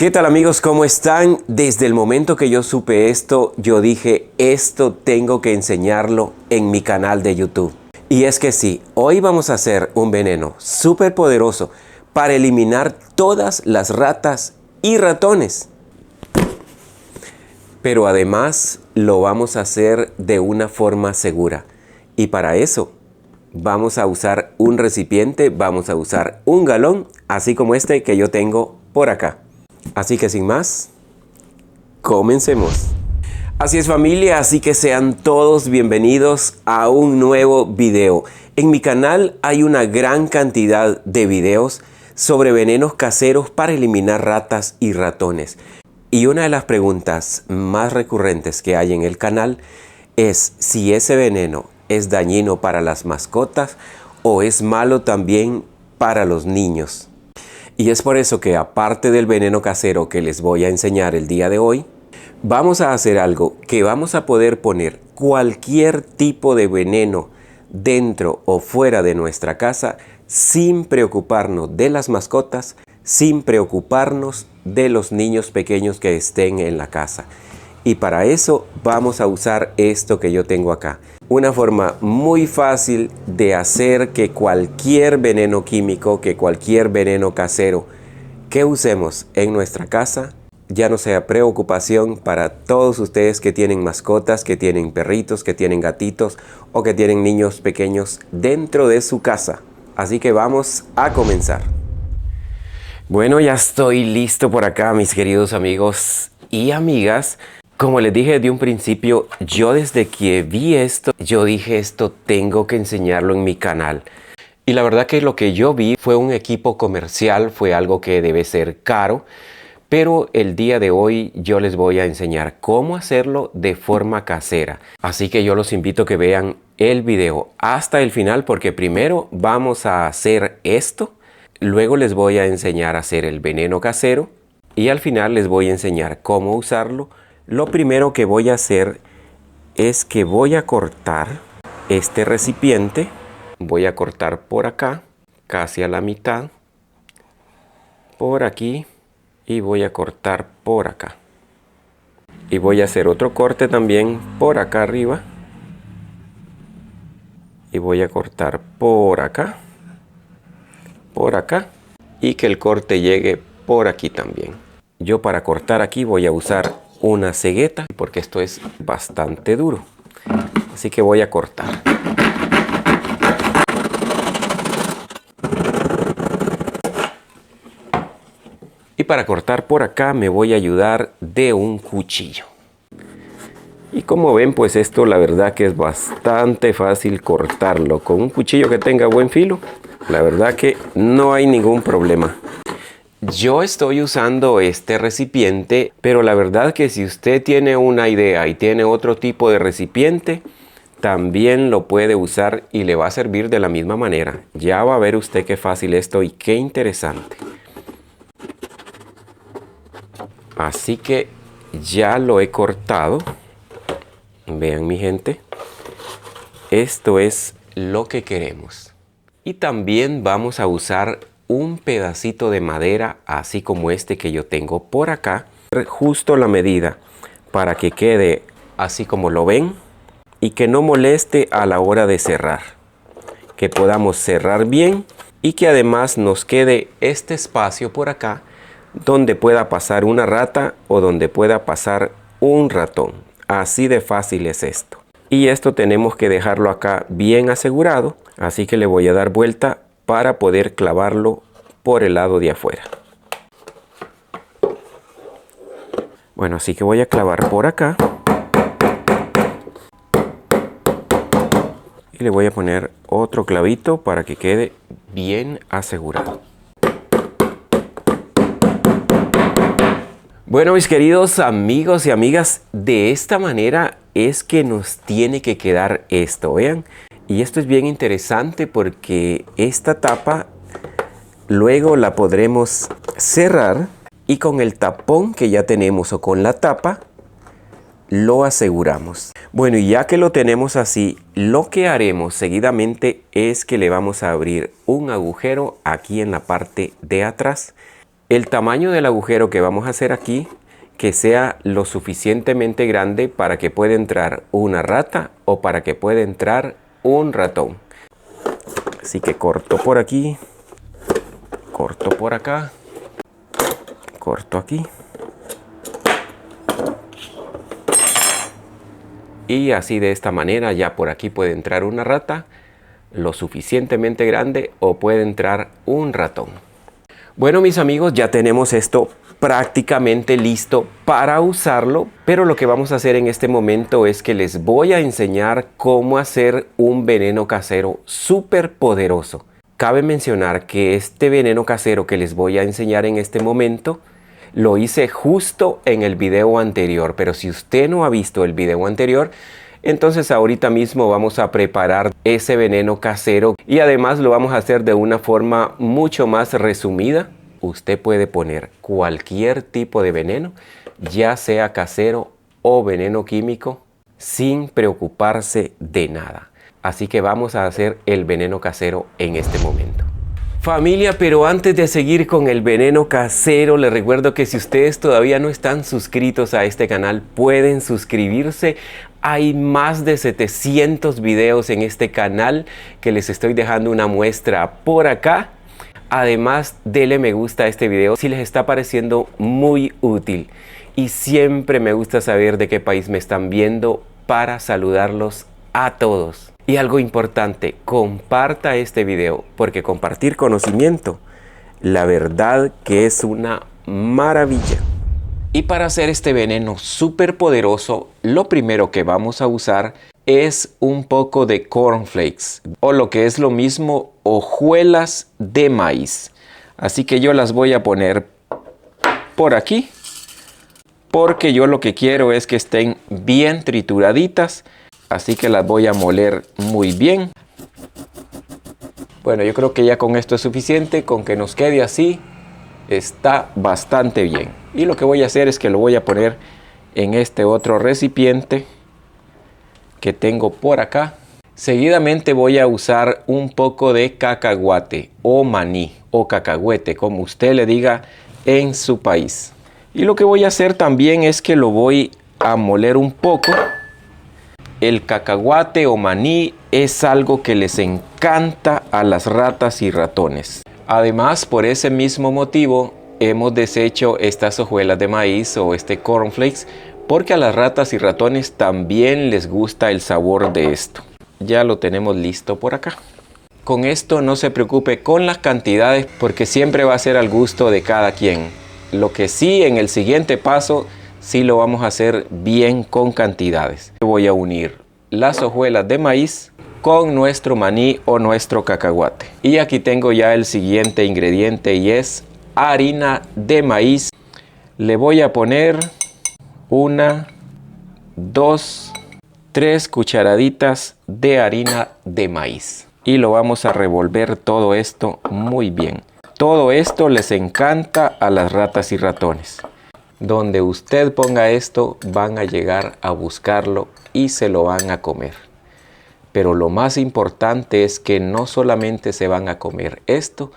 ¿Qué tal amigos? ¿Cómo están? Desde el momento que yo supe esto, yo dije, esto tengo que enseñarlo en mi canal de YouTube. Y es que sí, hoy vamos a hacer un veneno súper poderoso para eliminar todas las ratas y ratones. Pero además lo vamos a hacer de una forma segura. Y para eso vamos a usar un recipiente, vamos a usar un galón, así como este que yo tengo por acá. Así que sin más, comencemos. Así es familia, así que sean todos bienvenidos a un nuevo video. En mi canal hay una gran cantidad de videos sobre venenos caseros para eliminar ratas y ratones. Y una de las preguntas más recurrentes que hay en el canal es si ese veneno es dañino para las mascotas o es malo también para los niños. Y es por eso que aparte del veneno casero que les voy a enseñar el día de hoy, vamos a hacer algo que vamos a poder poner cualquier tipo de veneno dentro o fuera de nuestra casa sin preocuparnos de las mascotas, sin preocuparnos de los niños pequeños que estén en la casa. Y para eso vamos a usar esto que yo tengo acá. Una forma muy fácil de hacer que cualquier veneno químico, que cualquier veneno casero que usemos en nuestra casa ya no sea preocupación para todos ustedes que tienen mascotas, que tienen perritos, que tienen gatitos o que tienen niños pequeños dentro de su casa. Así que vamos a comenzar. Bueno, ya estoy listo por acá, mis queridos amigos y amigas. Como les dije desde un principio, yo desde que vi esto, yo dije esto tengo que enseñarlo en mi canal. Y la verdad que lo que yo vi fue un equipo comercial, fue algo que debe ser caro. Pero el día de hoy yo les voy a enseñar cómo hacerlo de forma casera. Así que yo los invito a que vean el video hasta el final porque primero vamos a hacer esto. Luego les voy a enseñar a hacer el veneno casero. Y al final les voy a enseñar cómo usarlo. Lo primero que voy a hacer es que voy a cortar este recipiente. Voy a cortar por acá, casi a la mitad. Por aquí. Y voy a cortar por acá. Y voy a hacer otro corte también por acá arriba. Y voy a cortar por acá. Por acá. Y que el corte llegue por aquí también. Yo para cortar aquí voy a usar una cegueta porque esto es bastante duro. Así que voy a cortar. Y para cortar por acá me voy a ayudar de un cuchillo. Y como ven, pues esto la verdad que es bastante fácil cortarlo. Con un cuchillo que tenga buen filo, la verdad que no hay ningún problema. Yo estoy usando este recipiente, pero la verdad que si usted tiene una idea y tiene otro tipo de recipiente, también lo puede usar y le va a servir de la misma manera. Ya va a ver usted qué fácil esto y qué interesante. Así que ya lo he cortado. Vean mi gente. Esto es lo que queremos. Y también vamos a usar un pedacito de madera, así como este que yo tengo por acá. Justo la medida para que quede así como lo ven. Y que no moleste a la hora de cerrar. Que podamos cerrar bien y que además nos quede este espacio por acá donde pueda pasar una rata o donde pueda pasar un ratón. Así de fácil es esto. Y esto tenemos que dejarlo acá bien asegurado. Así que le voy a dar vuelta para poder clavarlo por el lado de afuera. Bueno, así que voy a clavar por acá. Y le voy a poner otro clavito para que quede bien asegurado. Bueno, mis queridos amigos y amigas, de esta manera es que nos tiene que quedar esto, vean. Y esto es bien interesante porque esta tapa luego la podremos cerrar y con el tapón que ya tenemos o con la tapa lo aseguramos. Bueno, y ya que lo tenemos así, lo que haremos seguidamente es que le vamos a abrir un agujero aquí en la parte de atrás. El tamaño del agujero que vamos a hacer aquí, que sea lo suficientemente grande para que pueda entrar una rata o para que pueda entrar un ratón. Así que corto por aquí, corto por acá, corto aquí. Y así de esta manera ya por aquí puede entrar una rata lo suficientemente grande o puede entrar un ratón. Bueno, mis amigos, ya tenemos esto prácticamente listo para usarlo, pero lo que vamos a hacer en este momento es que les voy a enseñar cómo hacer un veneno casero súper poderoso. Cabe mencionar que este veneno casero que les voy a enseñar en este momento lo hice justo en el video anterior, pero si usted no ha visto el video anterior, entonces ahorita mismo vamos a preparar ese veneno casero y además lo vamos a hacer de una forma mucho más resumida. Usted puede poner cualquier tipo de veneno, ya sea casero o veneno químico, sin preocuparse de nada. Así que vamos a hacer el veneno casero en este momento. Familia, pero antes de seguir con el veneno casero, les recuerdo que si ustedes todavía no están suscritos a este canal, pueden suscribirse. Hay más de 700 videos en este canal que les estoy dejando una muestra por acá. Además, denle me gusta a este video si les está pareciendo muy útil. Y siempre me gusta saber de qué país me están viendo para saludarlos a todos. Y algo importante, comparta este video porque compartir conocimiento, la verdad que es una maravilla. Y para hacer este veneno súper poderoso, lo primero que vamos a usar es un poco de cornflakes o lo que es lo mismo, hojuelas de maíz. Así que yo las voy a poner por aquí porque yo lo que quiero es que estén bien trituraditas. Así que las voy a moler muy bien. Bueno, yo creo que ya con esto es suficiente. Con que nos quede así, está bastante bien. Y lo que voy a hacer es que lo voy a poner en este otro recipiente que tengo por acá. Seguidamente voy a usar un poco de cacahuate o maní o cacahuete, como usted le diga en su país. Y lo que voy a hacer también es que lo voy a moler un poco. El cacahuate o maní es algo que les encanta a las ratas y ratones. Además, por ese mismo motivo, hemos deshecho estas hojuelas de maíz o este cornflakes porque a las ratas y ratones también les gusta el sabor de esto. Ya lo tenemos listo por acá. Con esto no se preocupe con las cantidades porque siempre va a ser al gusto de cada quien. Lo que sí, en el siguiente paso, sí lo vamos a hacer bien con cantidades. Voy a unir las hojuelas de maíz con nuestro maní o nuestro cacahuate. Y aquí tengo ya el siguiente ingrediente y es harina de maíz. Le voy a poner 1, 2, 3 cucharaditas de harina de maíz. Y lo vamos a revolver todo esto muy bien. Todo esto les encanta a las ratas y ratones. Donde usted ponga esto, van a llegar a buscarlo y se lo van a comer. Pero lo más importante es que no solamente se van a comer esto,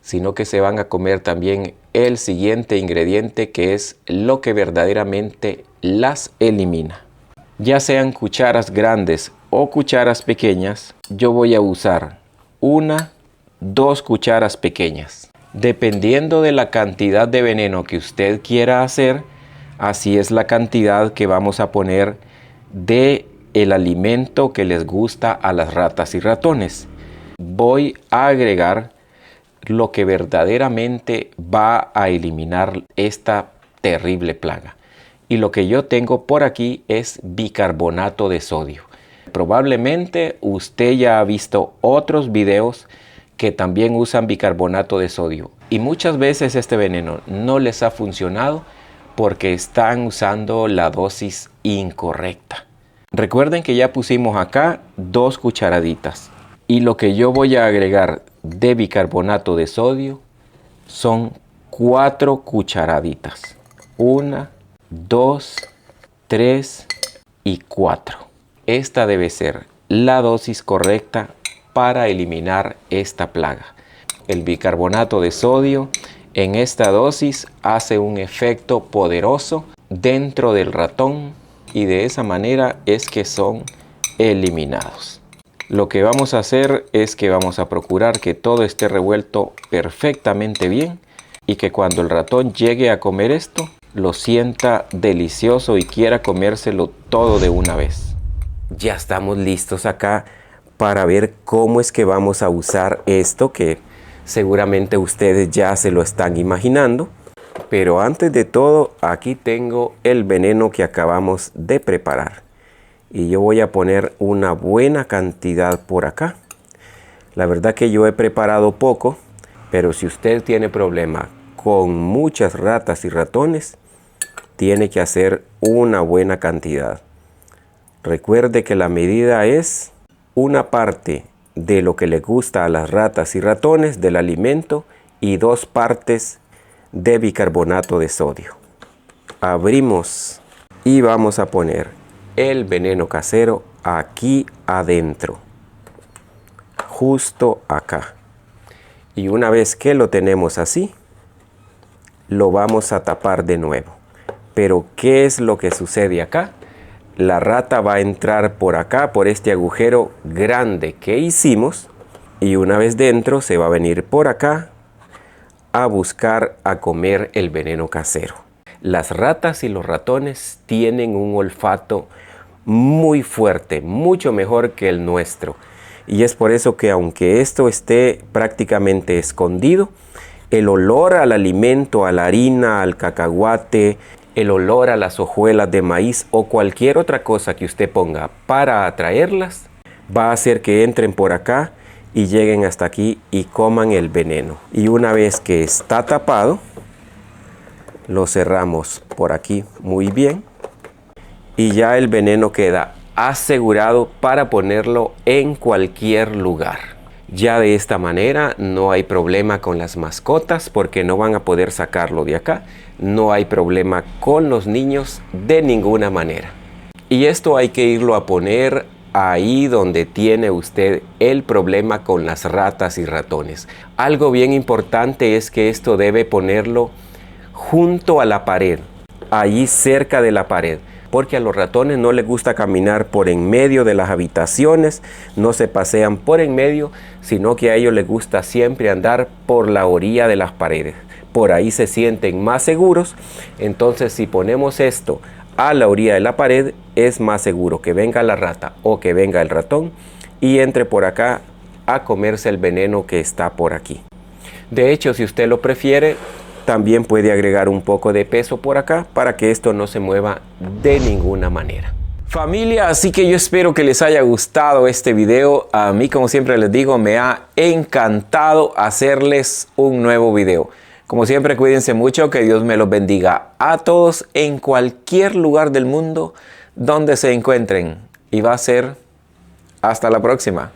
sino que se van a comer también el siguiente ingrediente, que es lo que verdaderamente las elimina. Ya sean cucharas grandes o cucharas pequeñas, yo voy a usar 1, 2 cucharas pequeñas. Dependiendo de la cantidad de veneno que usted quiera hacer, así es la cantidad que vamos a poner de el alimento que les gusta a las ratas y ratones. Voy a agregar lo que verdaderamente va a eliminar esta terrible plaga. Y lo que yo tengo por aquí es bicarbonato de sodio. Probablemente usted ya ha visto otros videos que también usan bicarbonato de sodio. Y muchas veces este veneno no les ha funcionado porque están usando la dosis incorrecta. Recuerden que ya pusimos acá 2 cucharaditas. Y lo que yo voy a agregar de bicarbonato de sodio son 4 cucharaditas. 1, 2, 3 y 4. Esta debe ser la dosis correcta para eliminar esta plaga. El bicarbonato de sodio En esta dosis hace un efecto poderoso dentro del ratón y de esa manera es que son eliminados. Lo que vamos a hacer es que vamos a procurar que todo esté revuelto perfectamente bien y que cuando el ratón llegue a comer esto, lo sienta delicioso y quiera comérselo todo de una vez. Ya estamos listos acá para ver cómo es que vamos a usar esto que seguramente ustedes ya se lo están imaginando. Pero antes de todo, aquí tengo el veneno que acabamos de preparar. Y yo voy a poner una buena cantidad por acá. La verdad que yo he preparado poco, pero si usted tiene problema con muchas ratas y ratones, tiene que hacer una buena cantidad. Recuerde que la medida es una parte de lo que le gusta a las ratas y ratones del alimento y 2 partes de bicarbonato de sodio. Abrimos y vamos a poner el veneno casero aquí adentro, justo acá. Y una vez que lo tenemos así, lo vamos a tapar de nuevo. Pero ¿qué es lo que sucede acá? La rata va a entrar por acá, por este agujero grande que hicimos, y una vez dentro se va a venir por acá a buscar a comer el veneno casero. Las ratas y los ratones tienen un olfato muy fuerte, mucho mejor que el nuestro. Y es por eso que aunque esto esté prácticamente escondido, el olor al alimento, a la harina, al cacahuate, el olor a las hojuelas de maíz o cualquier otra cosa que usted ponga para atraerlas, va a hacer que entren por acá y lleguen hasta aquí y coman el veneno. Y una vez que está tapado, lo cerramos por aquí muy bien y ya el veneno queda asegurado para ponerlo en cualquier lugar. Ya de esta manera no hay problema con las mascotas porque no van a poder sacarlo de acá. No hay problema con los niños de ninguna manera. Y esto hay que irlo a poner ahí donde tiene usted el problema con las ratas y ratones. Algo bien importante es que esto debe ponerlo junto a la pared, allí cerca de la pared. Porque a los ratones no les gusta caminar por en medio de las habitaciones, no se pasean por en medio, sino que a ellos les gusta siempre andar por la orilla de las paredes. Por ahí se sienten más seguros. Entonces si ponemos esto a la orilla de la pared, es más seguro que venga la rata o que venga el ratón y entre por acá a comerse el veneno que está por aquí. De hecho, si usted lo prefiere, también puede agregar un poco de peso por acá para que esto no se mueva de ninguna manera. Familia, así que yo espero que les haya gustado este video. A mí, como siempre les digo, me ha encantado hacerles un nuevo video. Como siempre, cuídense mucho, que Dios me los bendiga a todos en cualquier lugar del mundo donde se encuentren. Y va a ser hasta la próxima.